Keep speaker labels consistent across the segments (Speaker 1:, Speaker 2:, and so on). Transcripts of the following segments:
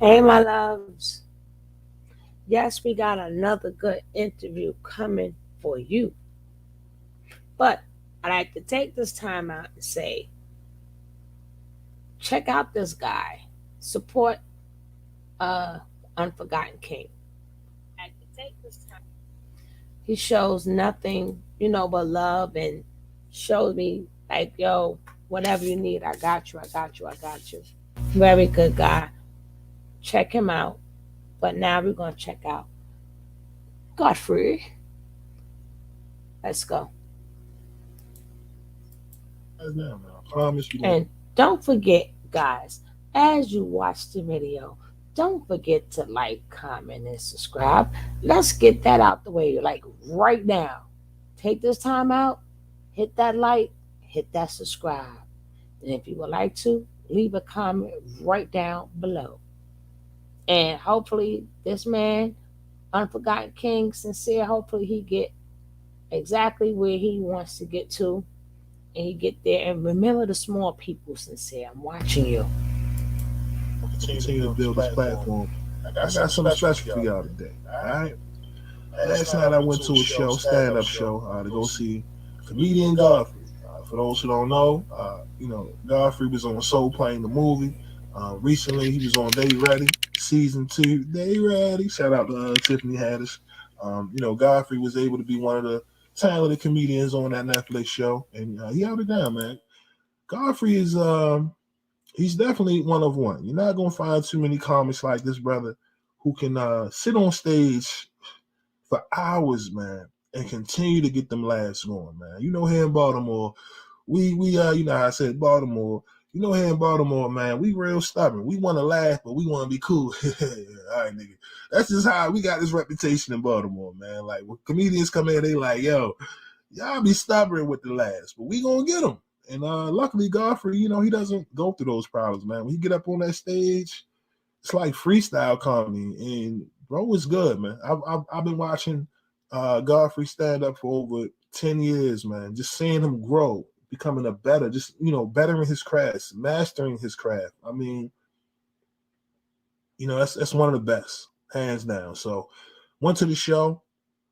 Speaker 1: Hey, my loves. Yes, we got another good interview coming for you. But I like to take this time out and say, check out this guy. Support uh Unforgotten King. I like to take this time. He shows nothing, but love and shows me like, yo, whatever you need, I got you, I got you, I got you. Very good guy. Check him out. But now we're gonna check out Godfrey. Let's go.
Speaker 2: As now, man. I promise you that.
Speaker 1: And don't forget, guys, as you watch the video, don't forget to like, comment, and subscribe. Let's get that out the way, like right now. Take this time out, hit that like, hit that subscribe. And if you would like to, leave a comment right down below. And hopefully, this man, Unforgotten King, sincere, hopefully he get exactly where he wants to get to and he get there. And remember the small people, sincere. I'm watching you.
Speaker 2: We'll continue to build this platform. I got something special for y'all today. All right. Last night I went to a show, stand-up show, to go see comedian Godfrey. For those who don't know, Godfrey was on Soul playing the movie. Recently, he was on They Ready, season 2. They Ready. Shout out to Tiffany Haddish. Godfrey was able to be one of the talented comedians on that Netflix show, and he held it down, man. Godfrey is he's definitely one of one. You're not gonna find too many comics like this brother who can sit on stage for hours, man, and continue to get them laughs going, man. Here in Baltimore, we how I said Baltimore. Here in Baltimore, man, we real stubborn. We want to laugh, but we want to be cool. All right, nigga. That's just how we got this reputation in Baltimore, man. Like when comedians come in, they like, yo, y'all be stubborn with the laughs, but we gonna get them. And luckily, Godfrey, he doesn't go through those problems, man. When he get up on that stage, it's like freestyle comedy, and bro, it's good, man. I've been watching Godfrey stand up for over 10 years, man. Just seeing him grow, becoming a better, just bettering his craft, mastering his craft. I mean, that's one of the best, hands down. So went to the show,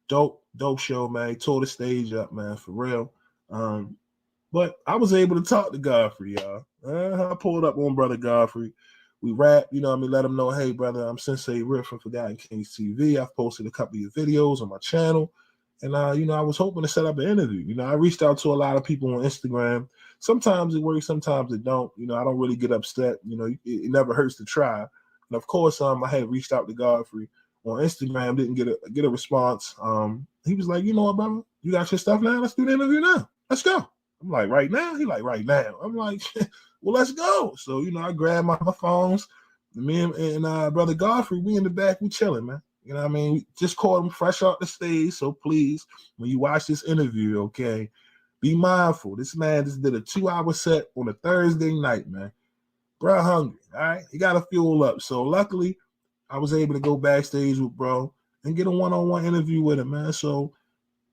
Speaker 2: dope show, man. He tore the stage up, man, for real. But I was able to talk to Godfrey, y'all. I pulled up on brother Godfrey. We rap, let him know, hey, brother, I'm Sensei Rip from Forgotten Kings TV. I've posted a couple of videos on my channel. And, I was hoping to set up an interview. I reached out to a lot of people on Instagram. Sometimes it works, sometimes it don't. I don't really get upset. It never hurts to try. And, of course, I had reached out to Godfrey on Instagram, didn't get a response. He was like, you know what, brother? You got your stuff now? Let's do the interview now. Let's go. I'm like, right now? He like, right now. I'm like, well, let's go. So, I grabbed my phones. Me and brother Godfrey, we in the back, we chilling, man. You know what I mean? We just caught him fresh off the stage. So please, when you watch this interview, okay, be mindful. This man just did a 2-hour set on a Thursday night, man. Bro, hungry, all right? He got to fuel up. So luckily, I was able to go backstage with bro and get a one-on-one interview with him, man. So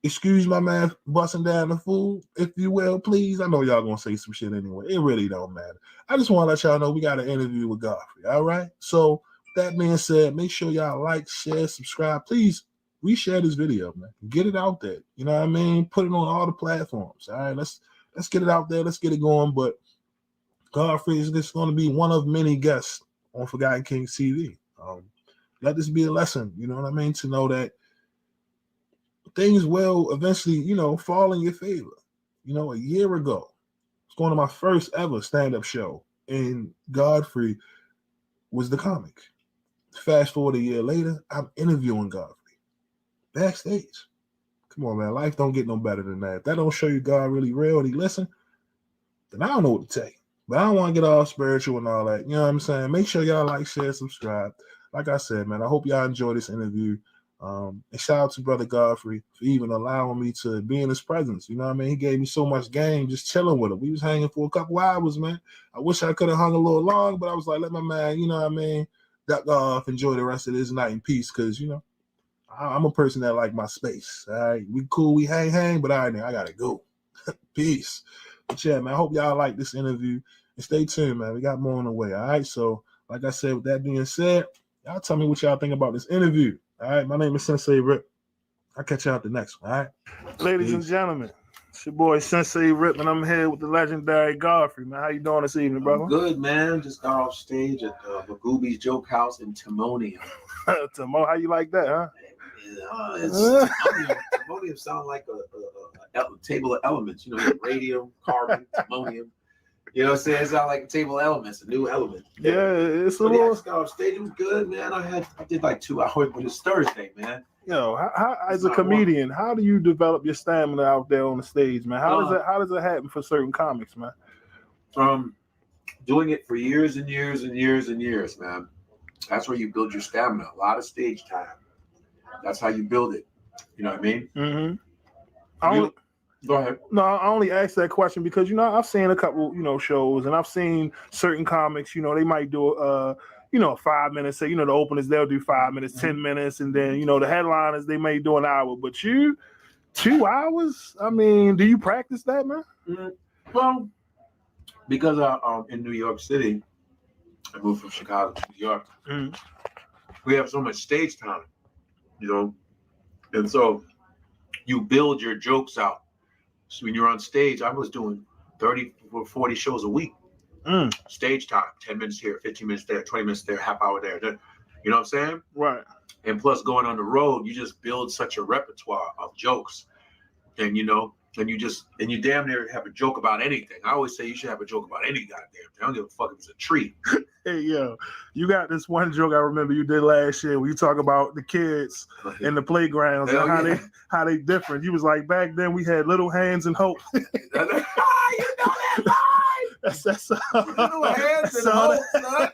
Speaker 2: excuse my man busting down the food, if you will, please. I know y'all gonna say some shit anyway. It really don't matter. I just want to let y'all know we got an interview with Godfrey. All right. So that being said, make sure y'all like, share, subscribe. Please reshare this video, man. Get it out there. You know what I mean? Put it on all the platforms. All right. Let's get it out there. Let's get it going. But Godfrey is just going to be one of many guests on Forgotten Kings TV. Let this be a lesson. You know what I mean? To know that things will eventually, fall in your favor. A year ago, it's going to my first ever stand-up show, and Godfrey was the comic. Fast forward a year later, I'm interviewing Godfrey backstage. Come on, man. Life don't get no better than that. If that don't show you God really real and he listen, then I don't know what to tell you. But I don't want to get all spiritual and all that. You know what I'm saying? Make sure y'all like, share, subscribe. Like I said, man, I hope y'all enjoy this interview. And shout out to brother Godfrey for even allowing me to be in his presence. You know what I mean? He gave me so much game just chilling with him. We was hanging for a couple hours, man. I wish I could have hung a little long, but I was like, let my man, you know what I mean, duck off, enjoy the rest of this night in peace. Because, I'm a person that like my space. All right. We cool, we hang, but all right, now I gotta go. Peace. But yeah, man, I hope y'all like this interview. And stay tuned, man. We got more on the way. All right. So like I said, with that being said, y'all tell me what y'all think about this interview. All right, my name is Sensei Rip. I'll catch y'all at the next one. All right,
Speaker 3: Ladies and gentlemen, it's your boy Sensei Rip, and I'm here with the legendary Godfrey. Man, how you doing this evening, brother?
Speaker 4: I'm good, man. Just got off stage at Magooby's Joke House in Timonium.
Speaker 3: Timo, how you like that, huh?
Speaker 4: Timonium sounds like a table of elements. You know, radium, carbon, timonium. You know what I'm saying? It sounds like a table of elements, a new element.
Speaker 3: Yeah, it's a
Speaker 4: But yeah, I
Speaker 3: little.
Speaker 4: just got off stage. It was good, man. I did like 2 hours, but it's Thursday, man.
Speaker 3: Yo, how as a comedian, how do you develop your stamina out there on the stage, man? How does it happen for certain comics, man?
Speaker 4: Doing it for years and years and years and years, man. That's where you build your stamina. A lot of stage time. That's how you build it. You know what I mean?
Speaker 3: Mm-hmm.
Speaker 4: Go ahead.
Speaker 3: No, I only asked that question because, you know, I've seen a couple, you know, shows, and I've seen certain comics, you know, they might do you know, 5 minutes. Say, you know, the openers, they'll do 5 minutes, 10 minutes, and then, you know, the headliners, they may do an hour. But you, 2 hours? I mean, do you practice that, man?
Speaker 4: Well, because I'm in New York City, I moved from Chicago to New York. We have so much stage time, you know, and so you build your jokes out. So when you're on stage, I was doing 30 or 40 shows a week. Stage time, 10 minutes here, 15 minutes there, 20 minutes there, half hour there. You know what I'm saying?
Speaker 3: Right.
Speaker 4: And plus going on the road, you just build such a repertoire of jokes. And, you know, and you damn near have a joke about anything. I always say you should have a joke about any goddamn thing. I don't give a fuck if it's a tree.
Speaker 3: Hey, yo, you got this one joke I remember you did last year where you talk about the kids in the playgrounds and how they different. You was like, back then we had little hands and hope.
Speaker 4: You know that line.
Speaker 3: That's
Speaker 4: Little hands and hope, son.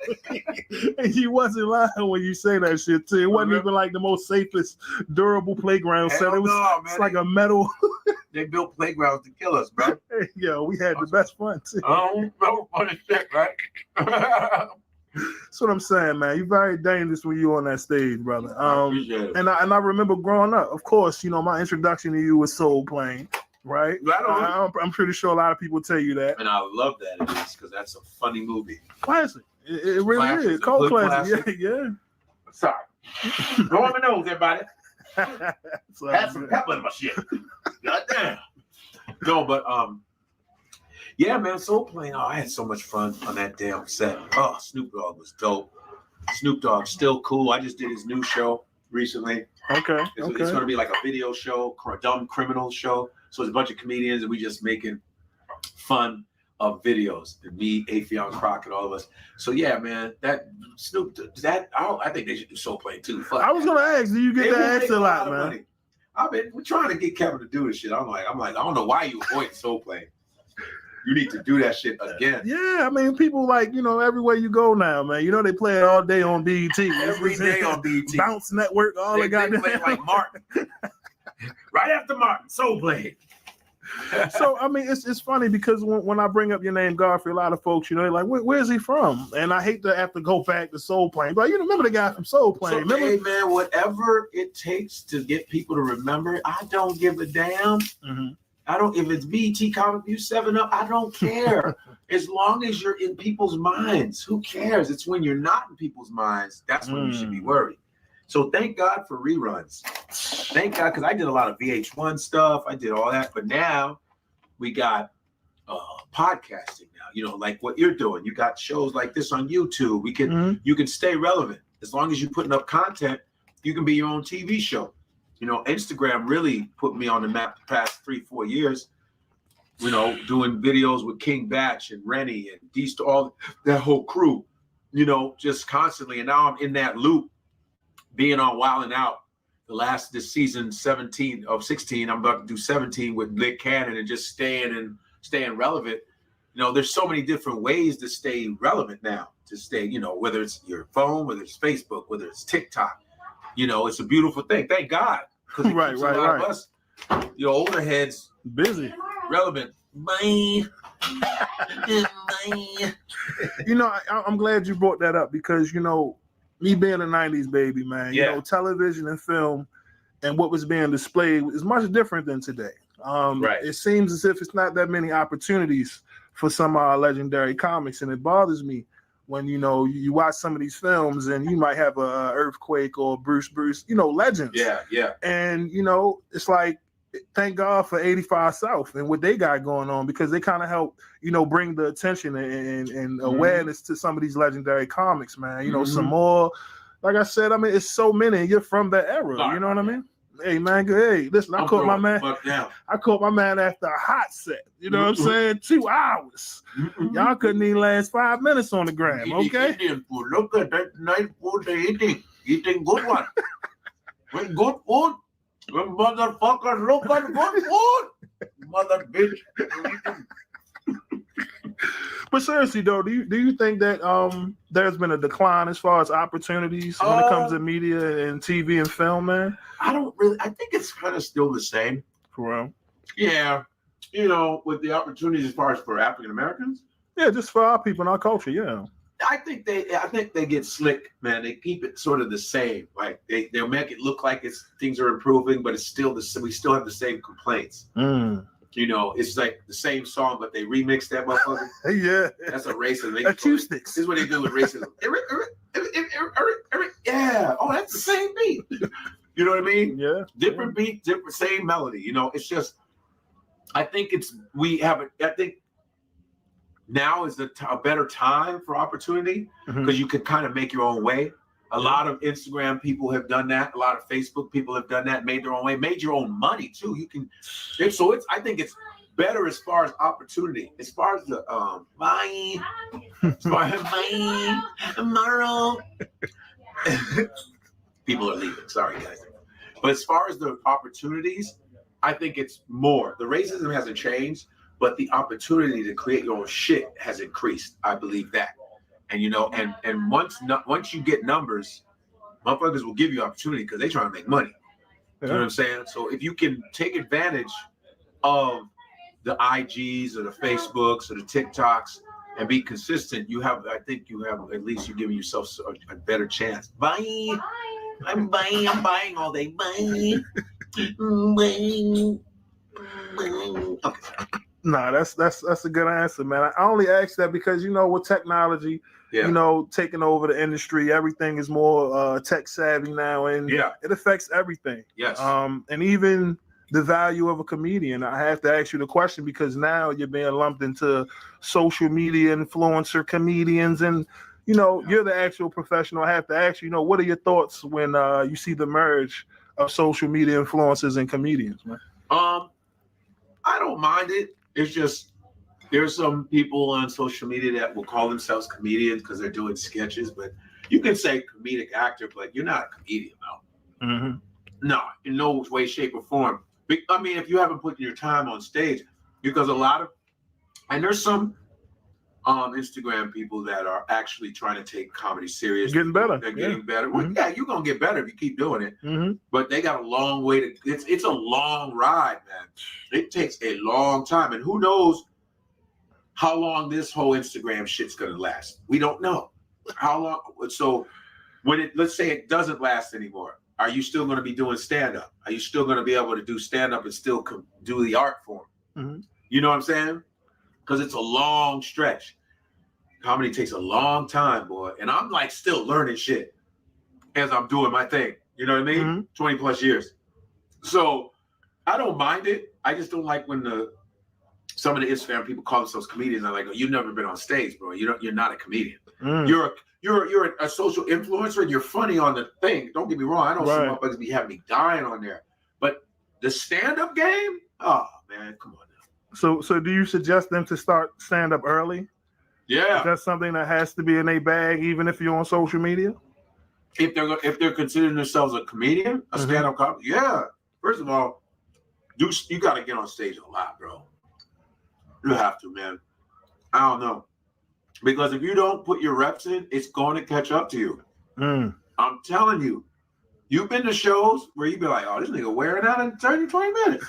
Speaker 3: And you wasn't lying when you say that shit too. It wasn't even like the most safest, durable playground set. It was it's like a metal.
Speaker 4: They built playgrounds to kill us, bro.
Speaker 3: Hey, yo, we had the best fun too.
Speaker 4: Funny shit, right?
Speaker 3: That's what I'm saying, man. You're very dangerous when you're on that stage, brother.
Speaker 4: I appreciate it.
Speaker 3: And I remember growing up. Of course, you know, my introduction to you was Soul Plane, right? I'm pretty sure a lot of people tell you that.
Speaker 4: And I love that it is because that's a funny movie.
Speaker 3: Classic. It really is. Cult classic. Yeah.
Speaker 4: Sorry. Go on my nose, everybody. Had some pepper in my shit. Goddamn. No, but yeah, man, Soul Plane. Oh, I had so much fun on that damn set. Oh, Snoop Dogg was dope. Snoop Dogg's still cool. I just did his new show recently.
Speaker 3: Okay.
Speaker 4: It's going to be like a video show, a dumb criminal show. So it's a bunch of comedians and we just making fun of videos. And me, Afion Croc, and all of us. So yeah, man, that Snoop, I think they should do Soul Plane too. Fuck
Speaker 3: I was going to ask, do you get that asked a lot, man?
Speaker 4: We're trying to get Kevin to do this shit. I'm like, I don't know why you avoid Soul Plane. You need to do that shit again.
Speaker 3: Yeah, I mean, people like, you know, everywhere you go now, man. You know, they play it all day on BET.
Speaker 4: Every day on BET.
Speaker 3: Bounce Network, all they got.
Speaker 4: They play like Martin. Right after Martin, Soul Plane.
Speaker 3: So, I mean, it's funny because when I bring up your name, Godfrey, a lot of folks, you know, they're like, where's he from? And I hate to have to go back to Soul Plane. But you remember the guy from Soul Plane.
Speaker 4: So, hey, man, whatever it takes to get people to remember, I don't give a damn.
Speaker 3: Mm-hmm.
Speaker 4: I don't, if it's BET Comic View 7-Up, I don't care. As long as you're in people's minds, who cares? It's when you're not in people's minds, that's when you should be worried. So thank God for reruns. Thank God, because I did a lot of VH1 stuff. I did all that. But now we got podcasting now, you know, like what you're doing. You got shows like this on YouTube. You can stay relevant. As long as you're putting up content, you can be your own TV show. You know, Instagram really put me on the map the past 3-4 years, you know, doing videos with King Batch and Rennie and Deast, all that whole crew, you know, just constantly. And now I'm in that loop, being on Wild 'N Out. This season 17 of 16, I'm about to do 17 with Nick Cannon and just staying relevant. You know, there's so many different ways to stay relevant now, to stay, you know, whether it's your phone, whether it's Facebook, whether it's TikTok. You know, it's a beautiful thing. Thank God. Because
Speaker 3: right.
Speaker 4: of us, you know, older heads
Speaker 3: busy,
Speaker 4: relevant. Bye.
Speaker 3: You know, I'm glad you brought that up because, you know, me being a 90s baby, man, you know, television and film and what was being displayed is much different than today. It seems as if it's not that many opportunities for some of our legendary comics, and it bothers me when you watch some of these films and you might have a earthquake or Bruce, legends.
Speaker 4: Yeah.
Speaker 3: And it's like, thank God for 85 South and what they got going on, because they kind of help, bring the attention and awareness to some of these legendary comics, man. Some more, like I said, I mean, it's so many, and you're from that era, you know what I mean? Hey man, hey, listen, I caught my man after a hot set. You know what I'm saying? 2 hours. Y'all couldn't even last 5 minutes on the gram, okay?
Speaker 4: Look at that night food they're eating good one. With good food. When motherfuckers look at good food. Mother bitch.
Speaker 3: But seriously though, do you think that there's been a decline as far as opportunities when it comes to media and TV and film, man?
Speaker 4: I think it's kind of still the same.
Speaker 3: For real?
Speaker 4: Yeah. With the opportunities as far as for African Americans.
Speaker 3: Yeah, just for our people and our culture, yeah.
Speaker 4: I think they get slick, man. They keep it sort of the same. Like they'll make it look like things are improving, but it's still we still have the same complaints. It's like the same song, but they remix that motherfucker.
Speaker 3: Yeah.
Speaker 4: That's a racism.
Speaker 3: Acoustics.
Speaker 4: This is what they do with racism. Yeah. Oh, that's the same beat. You know what I mean?
Speaker 3: Yeah.
Speaker 4: Different beat, different, same melody. It's just, I think I think now is a better time for opportunity because you can kind of make your own way. A lot of Instagram people have done that. A lot of Facebook people have done that, made their own way, made your own money too. I think it's better as far as opportunity. As far as the tomorrow. People are leaving. Sorry, guys. But as far as the opportunities, I think it's more. The racism hasn't changed, but the opportunity to create your own shit has increased. I believe that. And and once you get numbers, motherfuckers will give you opportunity because they're trying to make money. You know what I'm saying? So if you can take advantage of the IGs or the Facebooks or the TikToks and be consistent, at least you're giving yourself a better chance. Bye. I'm buying all day. Bye.
Speaker 3: Okay. No, that's a good answer, man. I only ask that because with technology, taking over the industry, everything is more tech savvy now, and it affects everything.
Speaker 4: Yes.
Speaker 3: And even the value of a comedian. I have to ask you the question because now you're being lumped into social media influencer comedians, and you're the actual professional. I have to ask you, what are your thoughts when you see the merge of social media influencers and comedians, man?
Speaker 4: I don't mind it. It's just there's some people on social media that will call themselves comedians because they're doing sketches, but you can say comedic actor, but you're not a comedian, though.
Speaker 3: Mm-hmm.
Speaker 4: No, in no way, shape, or form. I mean, if you haven't put your time on stage, because there's some Instagram people that are actually trying to take comedy serious.
Speaker 3: Getting better.
Speaker 4: They're getting better. Well, yeah, you're gonna get better if you keep doing it.
Speaker 3: Mm-hmm.
Speaker 4: But they got a long way to. It's a long ride, man. It takes a long time, and who knows how long this whole Instagram shit's gonna last. We don't know how long. So let's say it doesn't last anymore. Are you still going to be doing stand-up? Are you still going to be able to do stand-up and still do the art form?
Speaker 3: Mm-hmm.
Speaker 4: You know what I'm saying? Because it's a long stretch. Comedy takes a long time, boy. And I'm like still learning shit as I'm doing my thing. You know what I mean?
Speaker 3: Mm-hmm.
Speaker 4: 20 plus years. So I don't mind it. I just don't like when some of the Instagram people call themselves comedians. I'm like, oh, you've never been on stage, bro. You're not a comedian.
Speaker 3: Mm.
Speaker 4: You're a social influencer and you're funny on the thing. Don't get me wrong. I know some motherfuckers be having me dying on there. But the stand-up game? Oh, man, come on now.
Speaker 3: So do you suggest them to start stand-up early?
Speaker 4: Yeah.
Speaker 3: Is that something that has to be in their bag even if you're on social media?
Speaker 4: If they're considering themselves a comedian, a stand-up comic, yeah. First of all, you got to get on stage a lot, bro. You have to, man. I don't know. Because if you don't put your reps in, it's going to catch up to you.
Speaker 3: Mm.
Speaker 4: I'm telling you. You've been to shows where you be like, oh, this nigga wearing out in 30, 20 minutes.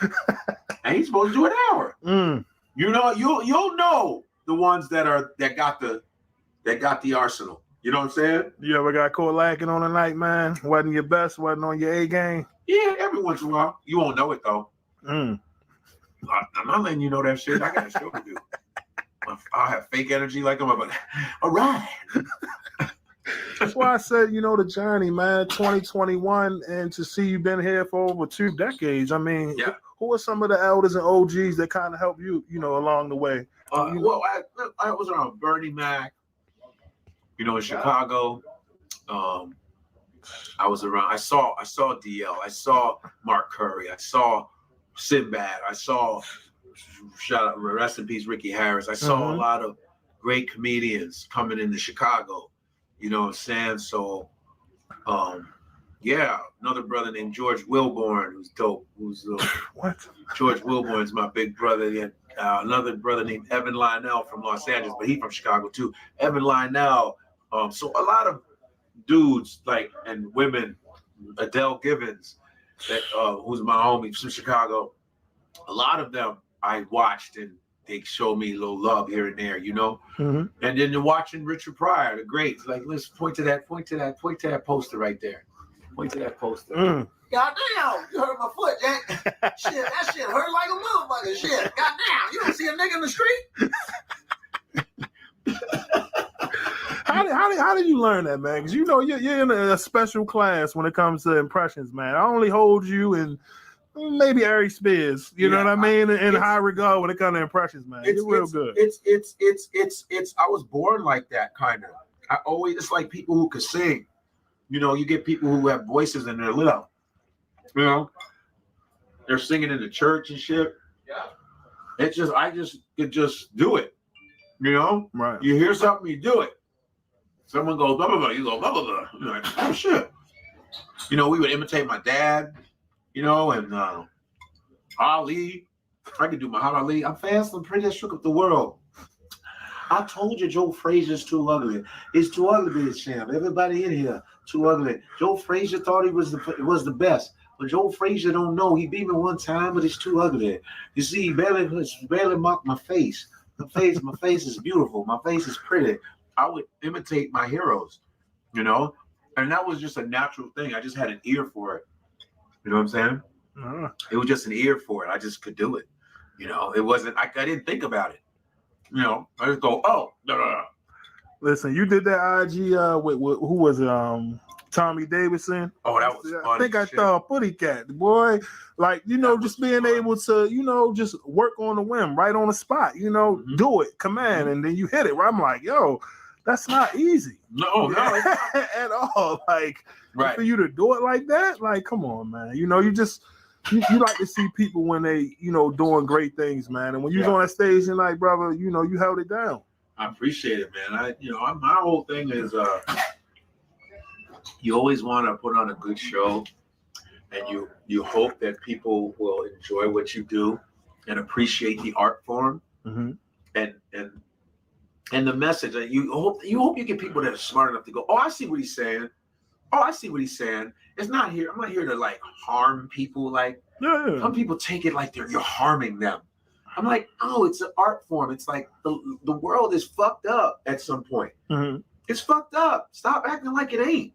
Speaker 4: And he's supposed to do an hour.
Speaker 3: Mm.
Speaker 4: You'll know the ones that got the arsenal. You know what I'm saying? You
Speaker 3: ever got caught lacking on a night, man? Wasn't your best, wasn't on your A game?
Speaker 4: Yeah, every once in a while. You won't know it though.
Speaker 3: Mm.
Speaker 4: I'm not letting you know that shit. I got a show to do. I'll have fake energy like I'm like, all right.
Speaker 3: That's why I said, the journey, man, 2021, and to see you've been here for over 2 decades. I mean,
Speaker 4: Yeah.
Speaker 3: who are some of the elders and OGs that kind of help you, along the way?
Speaker 4: Well, I was around Bernie Mac, in Chicago. I was around. I saw DL. I saw Mark Curry. I saw Sinbad. I saw, shout out, rest in peace, Ricky Harris. I saw a lot of great comedians coming into Chicago. You know what I'm saying? So, yeah, another brother named George Wilborn, who's dope.
Speaker 3: What?
Speaker 4: George Wilborn's my big brother. And, another brother named Evan Lionel from Los Angeles, but he's from Chicago too. Evan Lionel. So a lot of dudes and women, Adele Givens, that who's my homie from Chicago. A lot of them I watched, and they show me a little love here and there, And then you're watching Richard Pryor, the greats. Like, let's point to that poster right there. Point to that poster. Goddamn, you hurt my foot, Jack. Shit, that shit hurt like a motherfucker. Shit, goddamn, you don't see a nigga in the street.
Speaker 3: How did you learn that, man? Because you're in a special class when it comes to impressions, man. I only hold you and maybe Ari Spears, you know what I mean, in high regard when it comes to impressions, man. You're real good.
Speaker 4: I was born like that, kind of. It's like people who could sing. You get people who have voices and they're little. They're singing in the church and shit. Yeah. I could just do it.
Speaker 3: Right.
Speaker 4: You hear something, you do it. Someone goes blah blah blah, you go blah blah blah. You're like, oh shit. We would imitate my dad, and Ali. I could do Muhammad Ali. I'm fast and pretty. I shook up the world. I told you Joe Frazier's too ugly. It's too ugly to be a champ. Everybody in here too ugly. Joe Frazier thought he was the best. But Joe Frazier don't know. He beat me one time, but it's too ugly. You see, he barely mocked my face. My face is beautiful. My face is pretty. I would imitate my heroes, and that was just a natural thing. I just had an ear for it. You know what I'm saying? It was just an ear for it. I just could do it. It wasn't. I didn't think about it. I just go, oh, no.
Speaker 3: Listen, you did that IG with who was it? Tommy Davidson.
Speaker 4: Oh, that was funny.
Speaker 3: I think I saw a footy cat, boy. Like, just being able to, just work on the whim, right on the spot, do it, command, and then you hit it. Right? I'm like, yo, that's not easy.
Speaker 4: No,
Speaker 3: at all. Like,
Speaker 4: right.
Speaker 3: For you to do it like that, like, come on, man. You like to see people when they, doing great things, man. And when you're on that stage and like, brother, you held it down.
Speaker 4: I appreciate it, man. My whole thing is, you always want to put on a good show, and you hope that people will enjoy what you do and appreciate the art form, and the message. And you hope you get people that are smart enough to go, oh, I see what he's saying. It's not here. I'm not here to like harm people. Like some people take it like you're harming them. I'm like, oh, it's an art form. It's like the world is fucked up at some point. It's fucked up. Stop acting like it ain't.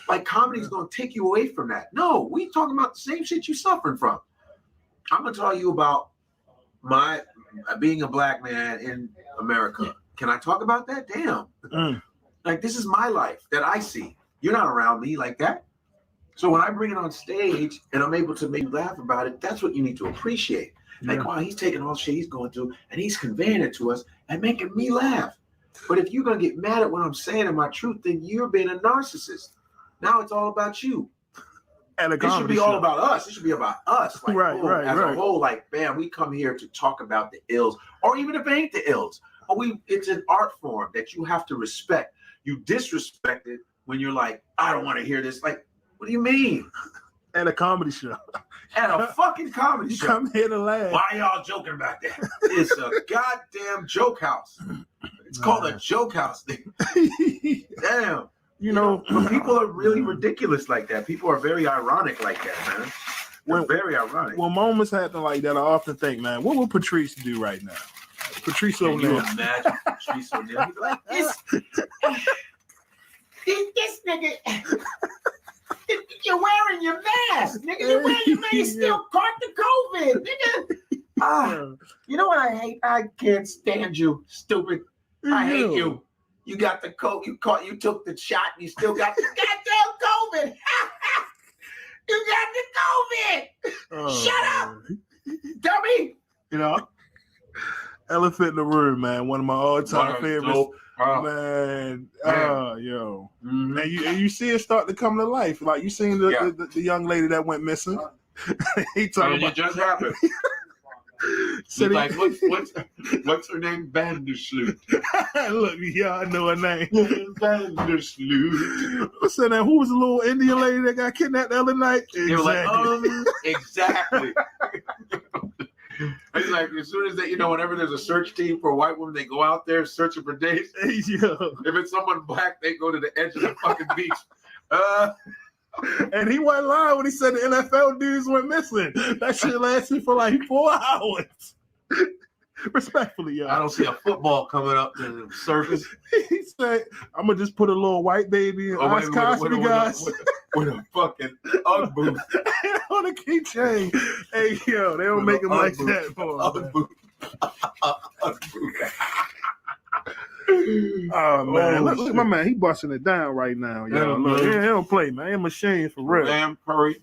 Speaker 4: Like comedy's gonna take you away from that. No, we talking about the same shit you suffering from. I'm gonna tell you about my being a black man in America. Can I talk about that? Damn. Like, this is my life that I see. You're not around me like that. So when I bring it on stage and I'm able to make you laugh about it, that's what you need to appreciate. Like, wow, he's taking all the shit he's going through and he's conveying it to us and making me laugh. But if you're going to get mad at what I'm saying and my truth, then you're being a narcissist. Now it's all about you.
Speaker 3: And
Speaker 4: it should be all about us. It should be about us. Like, as a whole, like, bam, we come here to talk about the ills, or even if it ain't the ills. But it's an art form that you have to respect. You disrespect it when you're like, I don't want to hear this. Like, what do you mean?
Speaker 3: At a comedy show.
Speaker 4: At a fucking comedy show.
Speaker 3: Come here to laugh.
Speaker 4: Why y'all joking about that? It's a goddamn joke house. It's called a joke house. Damn. But people are really ridiculous like that. People are very ironic like that, man. They're very ironic.
Speaker 3: When moments happen like that, I often think, man, what would Patrice do right now? Patrice O'Neal.
Speaker 4: Can you imagine Patrice O'Neal? He'd be like, this nigga, you're wearing your mask, nigga. You're wearing your mask. You still caught the COVID, nigga. You know what I hate? I can't stand you, stupid. I hate you. You got the coat. You took the shot, and you still got the goddamn COVID. You got the COVID. Shut up, dummy.
Speaker 3: You know, Elephant in the Room, man. One of my all-time favorites. Man, yo, and you see it start to come to life. Like you seen the young lady that went missing. He talking about
Speaker 4: it just happened.
Speaker 3: So
Speaker 4: like, what's her name? Vandersloot.
Speaker 3: Look, I know her name.
Speaker 4: Vandersloot.
Speaker 3: So now, who was the little Indian lady that got kidnapped the other night?
Speaker 4: Exactly. It's like as soon as they, whenever there's a search team for a white woman, they go out there searching for dates. If it's someone black, they go to the edge of the fucking beach.
Speaker 3: And he wasn't lying when he said the NFL dudes went missing. That shit lasted for like 4 hours. Respectfully, y'all.
Speaker 4: I don't see a football coming up to the surface.
Speaker 3: He said, "I'm gonna just put a little white baby in Ice Cosby, guys."
Speaker 4: With a fucking Ugg boot
Speaker 3: on a keychain. Hey, yo, they don't make him like that for
Speaker 4: Ugg boot.
Speaker 3: Oh man, look, my man, he busting it down right now. Yo, look, he don't play, man. He a machine for real.
Speaker 4: Damn Curry.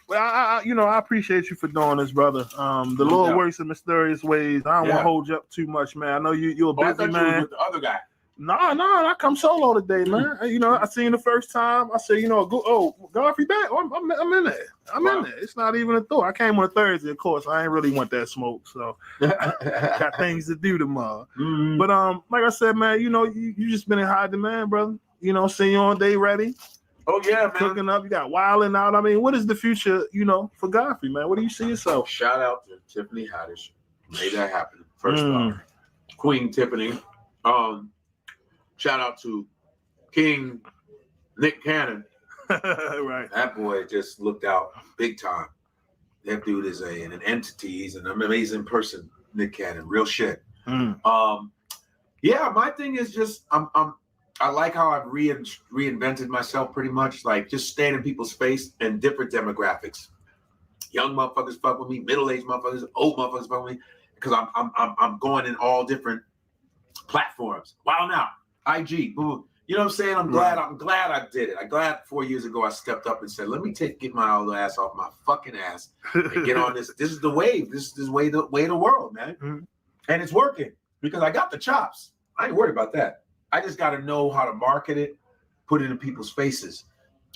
Speaker 3: Well, I appreciate you for doing this, brother. The Lord works in mysterious ways. I don't want to hold you up too much, man. I know you're a busy man.
Speaker 4: With the other guy.
Speaker 3: No, I come solo today, man. I seen the first time. I said, Godfrey back. I'm in there. I'm in there. It's not even a thought. I came on a Thursday, of course. I ain't really want that smoke, so got things to do tomorrow. Mm-hmm. But like I said, man, you just been in high demand, brother. Seeing you on day ready.
Speaker 4: Oh yeah, man.
Speaker 3: Cooking up. You got wilding out. I mean, what is the future, for Godfrey, man? What do you see yourself?
Speaker 4: Shout out to Tiffany Haddish. Made that happen. First off, Queen Tiffany. Shout out to King Nick Cannon.
Speaker 3: Right.
Speaker 4: That boy just looked out big time. That dude is an entity. He's an amazing person, Nick Cannon. Real shit. Yeah, my thing is just I like how I've reinvented myself pretty much. Like just staying in people's face and different demographics. Young motherfuckers fuck with me, middle-aged motherfuckers, old motherfuckers fuck with me. Because I'm going in all different platforms. Wow, now. IG, boom. You know what I'm saying? I'm glad I did it. I'm glad 4 years ago I stepped up and said, let me get my old ass off my fucking ass and get on this. This is the wave. This is the way of the world, man. Mm-hmm. And it's working because I got the chops. I ain't worried about that. I just got to know how to market it, put it in people's faces.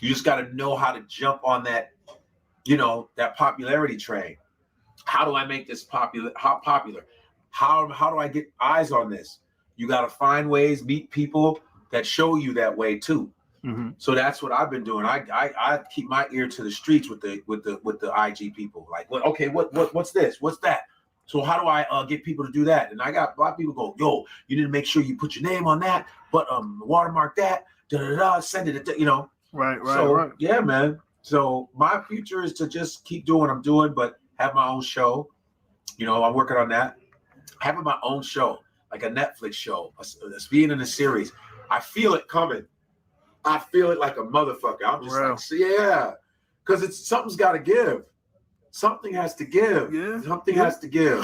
Speaker 4: You just got to know how to jump on that, that popularity train. How do I make this popular? How do I get eyes on this? You got to find ways, meet people that show you that way too. Mm-hmm. So that's what I've been doing. I keep my ear to the streets with the IG people. Like, what's this? What's that? So how do I get people to do that? And I got a lot of people go, yo, you need to make sure you put your name on that, but watermark that, send it,
Speaker 3: Right.
Speaker 4: So,
Speaker 3: right.
Speaker 4: Yeah, man. So my future is to just keep doing what I'm doing, but have my own show. I'm working on that. Having my own show. Like a Netflix show, being in a series. I feel it coming. I feel it like a motherfucker. I'm just because something's got to give. Something has to give.
Speaker 3: Yeah.
Speaker 4: Something has to give,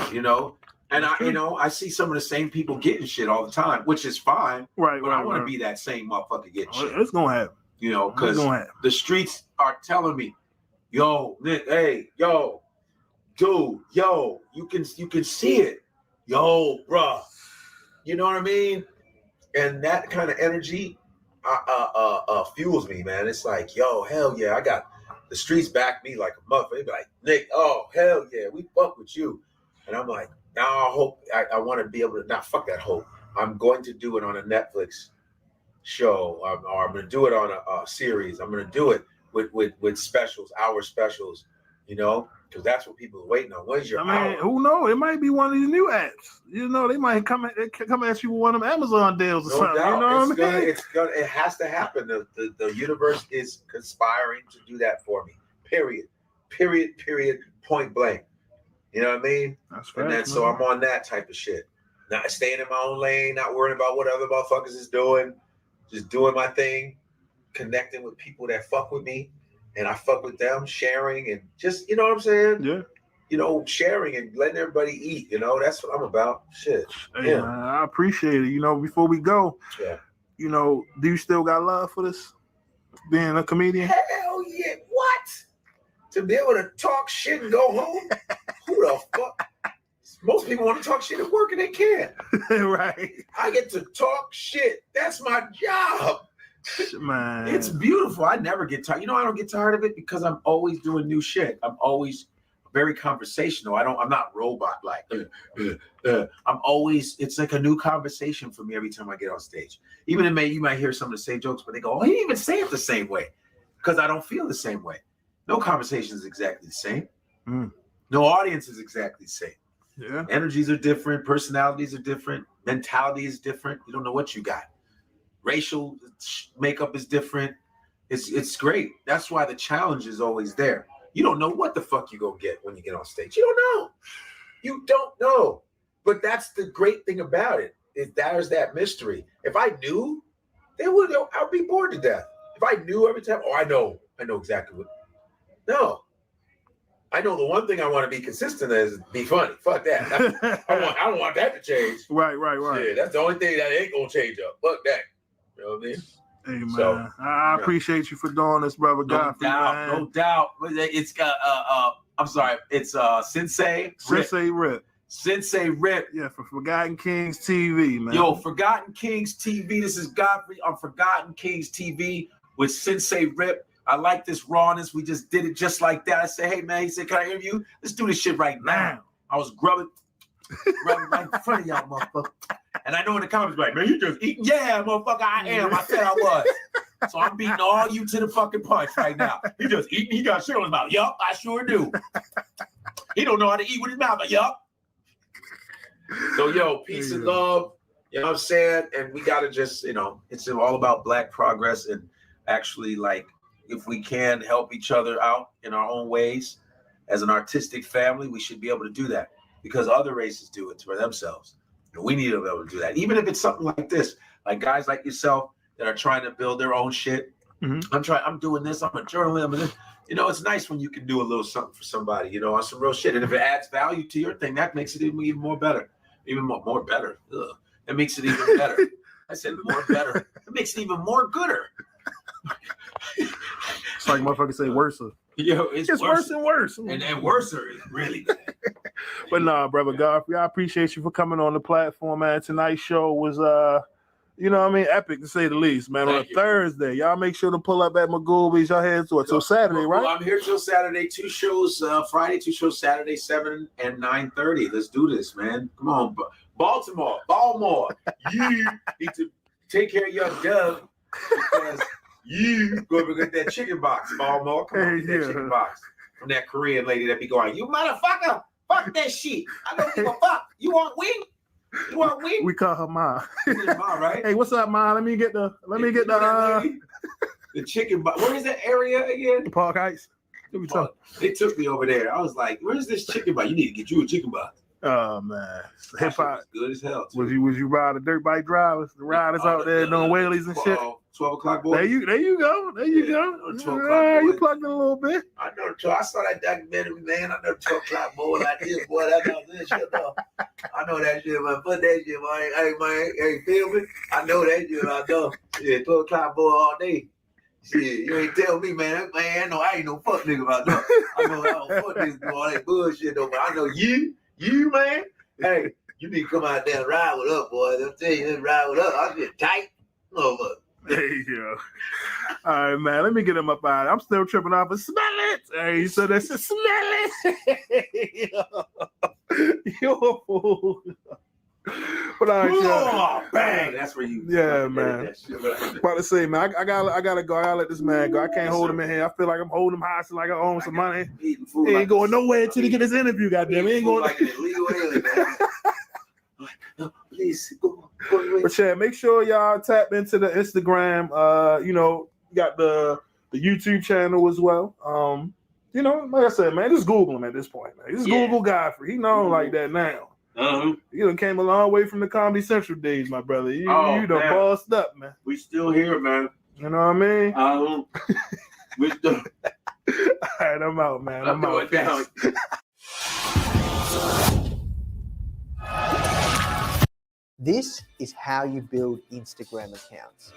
Speaker 4: And I see some of the same people getting shit all the time, which is fine.
Speaker 3: Right.
Speaker 4: But I want to be that same motherfucker getting shit.
Speaker 3: It's gonna happen.
Speaker 4: Because the streets are telling me, yo, Nick, hey, yo, dude, yo, you can see it. Yo, bruh. You know what I mean? And that kind of energy fuels me, man. It's like, yo, hell yeah, I got the streets back me like a motherfucker. They be like, Nick, oh, hell yeah, we fuck with you. And I'm like, now I hope I want to be able to, not fuck that hope. I'm going to do it on a Netflix show, or I'm going to do it on a series. I'm going to do it with specials, hour specials, because that's what people are waiting on. What is your hour?
Speaker 3: Who knows? It might be one of these new apps. They might come at you with one of them Amazon deals or something.
Speaker 4: Doubt.
Speaker 3: You know what I mean?
Speaker 4: It has to happen. The universe is conspiring to do that for me. Period. Point blank. You know what I mean?
Speaker 3: That's right.
Speaker 4: And then so I'm on that type of shit. Not staying in my own lane, not worrying about what other motherfuckers is doing. Just doing my thing, connecting with people that fuck with me. And I fuck with them, sharing, and just, you know what I'm saying?
Speaker 3: Yeah.
Speaker 4: sharing and letting everybody eat. That's what I'm about. Shit.
Speaker 3: Hey,
Speaker 4: Yeah.
Speaker 3: man, I appreciate it. Before we go,
Speaker 4: Yeah.
Speaker 3: do you still got love for this? Being a comedian?
Speaker 4: Hell yeah. What? To be able to talk shit and go home? Who the fuck? Most people want to talk shit at work and they can't.
Speaker 3: Right.
Speaker 4: I get to talk shit. That's my job.
Speaker 3: Man.
Speaker 4: It's beautiful. I never get tired. I don't get tired of it because I'm always doing new shit. I'm always very conversational. I'm not robot like. I'm always, it's like a new conversation for me every time I get on stage. Even you might hear some of the same jokes, but they go, oh, he didn't even say it the same way because I don't feel the same way. No conversation is exactly the same. No audience is exactly the same.
Speaker 3: Yeah.
Speaker 4: Energies are different. Personalities are different. Mentality is different. You don't know what you got. Racial makeup is different. It's great. That's why the challenge is always there. You don't know what the fuck you gonna get when you get on stage. You don't know. You don't know. But that's the great thing about it. There's that mystery. If I knew, I'd be bored to death. If I knew every time, I know exactly what. No. I know the one thing I want to be consistent is be funny. Fuck that. I don't want that to change.
Speaker 3: Right.
Speaker 4: Yeah, that's the only thing that ain't gonna change up. Fuck that. You know what I mean?
Speaker 3: Hey man,
Speaker 4: So,
Speaker 3: I appreciate you for doing this, brother Godfrey.
Speaker 4: No doubt. It's I'm sorry. It's Sensei
Speaker 3: Rip.
Speaker 4: Sensei Rip.
Speaker 3: Yeah, for Forgotten Kings TV, man.
Speaker 4: Yo, Forgotten Kings TV. This is Godfrey on Forgotten Kings TV with Sensei Rip. I like this rawness. We just did it just like that. I said, hey man, he said, can I interview you? Let's do this shit right now. I was grubbing right in front of y'all, motherfucker. And I know in the comments, like, man, you just eating. Yeah, motherfucker, I am. I said I was. So I'm beating all you to the fucking punch right now. He just eating. He got shit on his mouth. Yup, I sure do. He don't know how to eat with his mouth, but yup. So, yo, peace and love. You know what I'm saying? And we got to just, it's all about Black progress and actually, like, if we can help each other out in our own ways as an artistic family, we should be able to do that because other races do it for themselves. We need to be able to do that. Even if it's something like this, like guys like yourself that are trying to build their own shit. Mm-hmm. I'm doing this. I'm a journalist. It's nice when you can do a little something for somebody, on some real shit. And if it adds value to your thing, that makes it even more better. Even more better. Ugh. That makes it even better. I said more better. It makes it even more gooder.
Speaker 3: It's like motherfuckers say worser.
Speaker 4: It's
Speaker 3: worse and worse.
Speaker 4: And worser is really bad.
Speaker 3: But nah, brother Godfrey, I appreciate you for coming on the platform, man. Tonight's show was epic to say the least, man. On a Thursday. Y'all make sure to pull up at Magoobies. Y'all head to it till Saturday, right?
Speaker 4: Well, I'm here till Saturday. 2 shows Friday, 2 shows Saturday, 7 and 9:30. Let's do this, man. Come on. Baltimore. You need to take care of your dove because you go to get that chicken box, Baltimore. Come on, get that chicken box from that Korean lady that be going, you motherfucker, fuck that shit. I don't give a fuck. You want wing? You want wing?
Speaker 3: We call her Ma.
Speaker 4: Ma, right?
Speaker 3: Hey, what's up, Ma? Let me get the
Speaker 4: chicken box. Where is that area again?
Speaker 3: Park Heights.
Speaker 4: They took me over there. I was like, where's this chicken box? You need to get you a chicken box.
Speaker 3: Oh man, hip hop
Speaker 4: good as hell.
Speaker 3: Was you ride a dirt bike drivers? The riders out there doing wheelies and shit.
Speaker 4: 12 o'clock boy.
Speaker 3: There you go. 12 o'clock you plugged in a little bit.
Speaker 4: I know. I saw that documentary, man. I know 12 o'clock boy like this, boy. I know this shit, though. I know that shit, man. Put that shit, man. Hey, man. Hey, feel me? I know that shit. I know. Yeah, 12 o'clock boy all day. Shit, you ain't tell me, man. Man, I ain't no fuck nigga about that. I know I don't fuck niggas do all that bullshit, though. But I know you, man. Hey, you need to come out there and ride with us, boy. They'll tell you, ride with us. I get tight. Over.
Speaker 3: There you go. All right, man. Let me get him up out. I'm still tripping off and smell it. Hey, so that's a smell it. You're a fool. But all right,
Speaker 4: oh, bang. That's where you.
Speaker 3: Yeah, man. About to say, man, I gotta go. I gotta let this man go. I can't hold him in here. I feel like I'm holding him hostage like I own some money. He ain't going nowhere until he get his interview. Goddamn, he ain't going. Like an illegal alien, man. No, please go away. But yeah, make sure y'all tap into the Instagram. You got the YouTube channel as well. Like I said, man, just Google him at this point, man. Just Google Godfrey. He known like that now. You done came a long way from the Comedy Central days, my brother. You done bossed up, man.
Speaker 4: We still here, man.
Speaker 3: You know what I mean?
Speaker 4: We still.
Speaker 3: All right, I'm out, man. I'm out.
Speaker 5: This is how you build Instagram accounts.